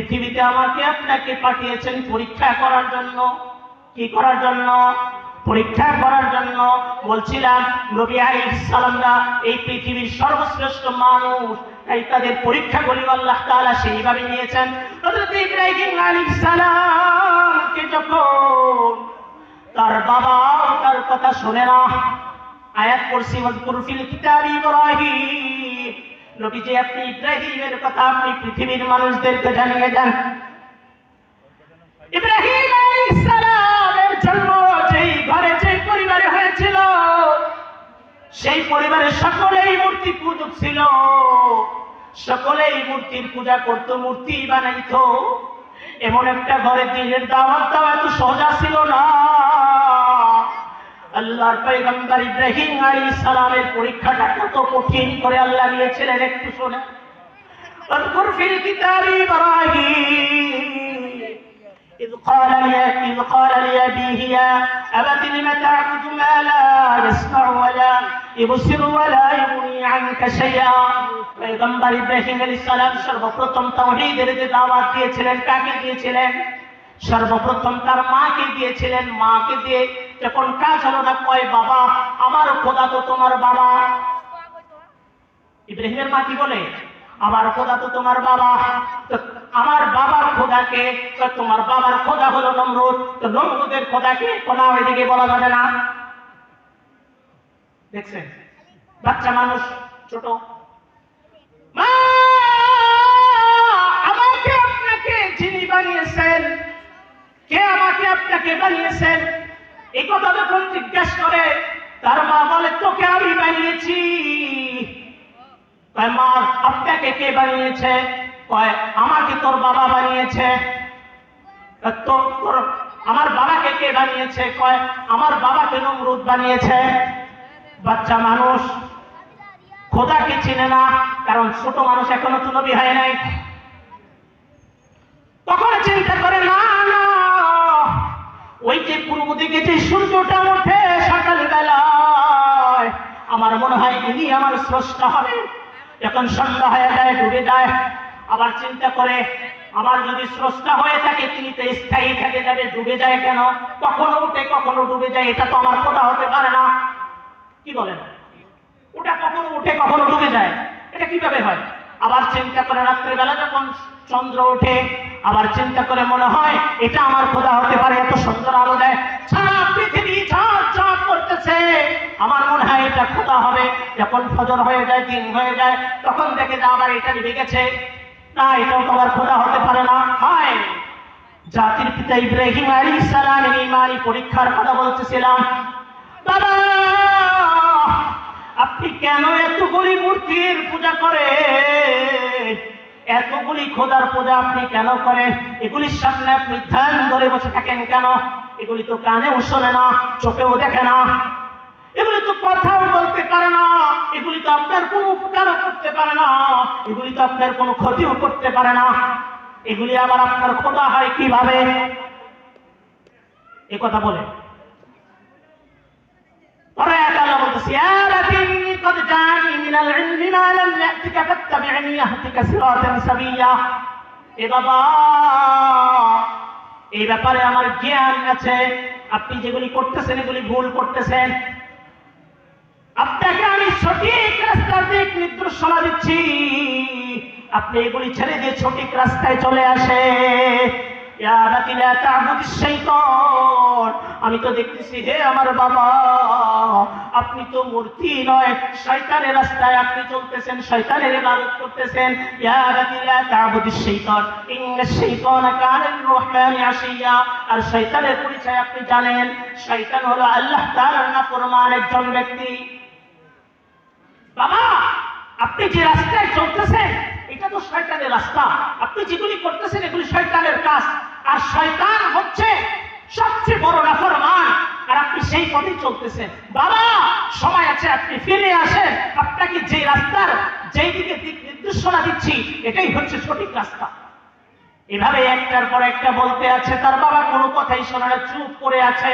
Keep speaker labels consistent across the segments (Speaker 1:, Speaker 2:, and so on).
Speaker 1: পৃথিবীতে আমাকে আপনাকে পাঠিয়েছেন পরীক্ষা করার জন্য। কি করার জন্য? পরীক্ষা করার জন্য। বলছিলাম নবী আলাইহিস সালামরা এই পৃথিবীর সর্বশ্রেষ্ঠ মানুষ, তাই তাদের পরীক্ষাগুলি আল্লাহ তাআলা সেইভাবে নিয়েছেন। হযরত ইব্রাহিম আলাইহিস সালামকে যখন তার বাবা তার কথা শোনে না, আয়াত পড়ছি ওয়াজকুর ফিল কিতাবি ইব্রাহিম, নবীজি আপনি ইব্রাহিমের কথা আপনি পৃথিবীর মানুষদেরকে জানিয়ে দেন। ইব্রাহিম আলাইহিস সালামের জন্ম যেই ঘরে যেই পরিবারে হয়েছিল, সেই পরিবারের সকলেই মূর্তি পূজক ছিল, সকলেই মূর্তির পূজা করত, মূর্তি বানাইতো। এমন একটা ঘরে দিনের দাওয়াত দেওয়া এত সহজ ছিল না। আল্লাহর পয়গম্বর ইব্রাহিম আলাইহিস সালামের পরীক্ষাটা কত কঠিন করে আল্লাহ নিয়েছিলেন একটু শুনে। ওয়াজকুর ফিল কিতাবি ইব্রাহিম إذ قال لأبيه يا أبت لم تعبد ما لا يسمع ولا يبصر ولا يغني عنك شيئا। পয়গম্বর ইব্রাহিম আলাইহিস সালাম সর্বপ্রথম তাওহীদের যে দাওয়াত দিয়েছিলেন, কাকে দিয়েছিলেন? সর্বপ্রথম তার মাকে দিয়েছিলেন। মাকে দিয়ে যখন কাজ হলো না, কয় বাবা আমার খোদা তো তোমার বাবা। ইব্রাহিমের মা কি বলে? আমার খোদা তো তোমার বাবা। তো আমার বাবার খোদাকে, তোমার বাবার খোদা হলো নমরুদ, তো নমরুদের খোদাকে কোনা ওইদিকে বলা যাবে না। দেখছেন বাচ্চা মানুষ ছোট, মা আমাকে আপনাকে যিনি বানিয়েছেন, কে আমাকে আপনাকে বানিয়েছেন, এই কথা যখন জিজ্ঞাসা করে তার মা বলে তোকে আমি বানিয়েছি। কয় মা আপনাকে কে বানিয়েছে? কয় আমাকে তোর বাবা বানিয়েছে। তোর আমার বাবাকে কে বানিয়েছে? কয় আমার বাবাকে নমরুদ বানিয়েছে। বাচ্চা মানুষ খোদাকে চিনে না, কারণ ছোট মানুষ এখনো তো নবী হয় নাই। তখন চিন্তা করে না না, ওই যে পূর্ব দিকে যে সূর্যটা ওঠে সকাল বেলায়, আমার মনে হয় ইনি আমার স্রষ্টা হবে। যখন সন্ধ্যা হয়ে যায়, ডুবে যায়, আবার চিন্তা করে আমার যদি স্রষ্টা হয়ে থাকে তিনি তো স্থায়ী থেকে যাবে, ডুবে যায় কেন? কখনো উঠে কখনো ডুবে যায়, এটা তো আমার খোদা হতে পারে না। কি বলেন? ওটা কখনো উঠে কখনো ডুবে যায়, এটা কিভাবে হয়? আবার চিন্তা করে রাত্রিবেলা যখন চন্দ্র ওঠে, আবার চিন্তা করে মনে হয় এটা আমার খোদা হতে পারে, এত সুন্দর আলো দেয়, সারা পৃথিবী ঝাঁক করতেছে, আমার মনে হয় এটা খোদা হবে। যখন ফজর হয়ে যায়, দিন হয়ে যায়, তখন দেখে যে আবার এটা নিভে গেছে, না এটাও তোমার খোদা হতে পারে না। হয় জাতির পিতা ইব্রাহিম আলাইহিস সালামের ঈমানি পরীক্ষার কথা বলতেছিলাম। বাবা আপনি কেন এতগুলি মূর্তির পূজা করেন? এতগুলি খোদার পূজা আপনি কেন করেন? এগুলির সামনে আপনি ধ্যান ধরে বসে থাকেন কেন? এগুলি তো কানেও শোনে না, চোখেও দেখে না, এগুলি তো কথাও বলতে পারে না, এগুলি তো আপনার কোনো উপকারও করতে পারে না, এগুলি তো আপনার কোনো ক্ষতিও করতে পারে না, এগুলি আবার আপনার খোদা হয় কিভাবে? এ কথা বলে পরে আল্লাহ বলতেছে ইয়া লাকিন্নি ক্বাদ জাআনি মিনাল ইলমি মা লাম ইয়াতিকা ফাত্তাবি'নি আহদিকা সিরাতান সাবিয়্যা। এ বাবা এই ব্যাপারে আমার জ্ঞান আছে, আপনি যেগুলি করতেছেন এগুলি ভুল করতেছেন, আপনাকে আমি সঠিক রাস্তার দিক নির্দেশনা দিচ্ছি, আপনি এগুলি ছেড়ে দিয়ে সঠিক রাস্তায় চলে আসে। ইয়া বাতি লা তা'বুদিশ শাইতান, আমি তো দেখতেছি হে আমার বাবা আপনি তো মূর্তি নয়, শয়তানের রাস্তায় আপনি চলতেছেন, শয়তানের ইবাদত করতেছেন। ইয়া বাতি লা তা'বুদিশ শাইতান ইন্নাশ শাইতানা কানা লির-রাহমানি আসিয়া। আর শয়তানের পরিচয় আপনি জানেন, শয়তান হলো আল্লাহ তাআলার নাফরমান একজন ব্যক্তি। বাবা আপনি যে রাস্তায় চলতেছেন এটা তো শয়তানের রাস্তা, আপনি যেগুলি করতেছেন এগুলি শয়তানের কাজ, আর শয়তান হচ্ছে সবচেয়ে বড় নাফরমান, আর আপনি সেই পথে চলতেছেন। বাবা সময় আছে, আপনি ফিরে আসেন, আপনাকে যে রাস্তার যেই দিকে দিক নির্দেশনা দিচ্ছি এটাই হচ্ছে সঠিক রাস্তা। এভাবে একটার পর একটা বলতে আছে, তার বাবা কোনো কথাই শোনে না, চুপ করে আছে।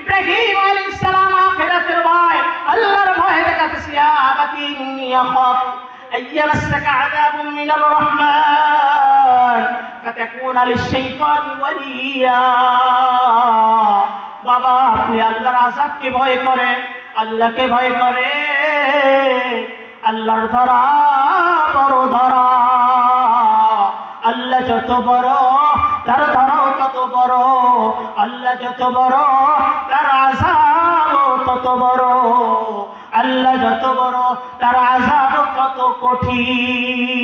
Speaker 1: ইব্রাহিম আলাইহিস সালাম আখিরাতের ভয়, আল্লাহর ভয় দেখাতেছে। ইয়া আবাতি ইন্নী আখাফ أيمسك عذاب من الرحمن فتكون للشيطان وليا বাবা আপনি আল্লাহর আযাবকে ভয় করেন আল্লাহকে ভয় করে আল্লাহর ধরা বড় ধরা আল্লাহ যত বড় তার ধরাও তত বড় আল্লাহ যত বড় তার আযাবও তত বড় আল্লাহ যত বড় তার আযাবও তত কঠিন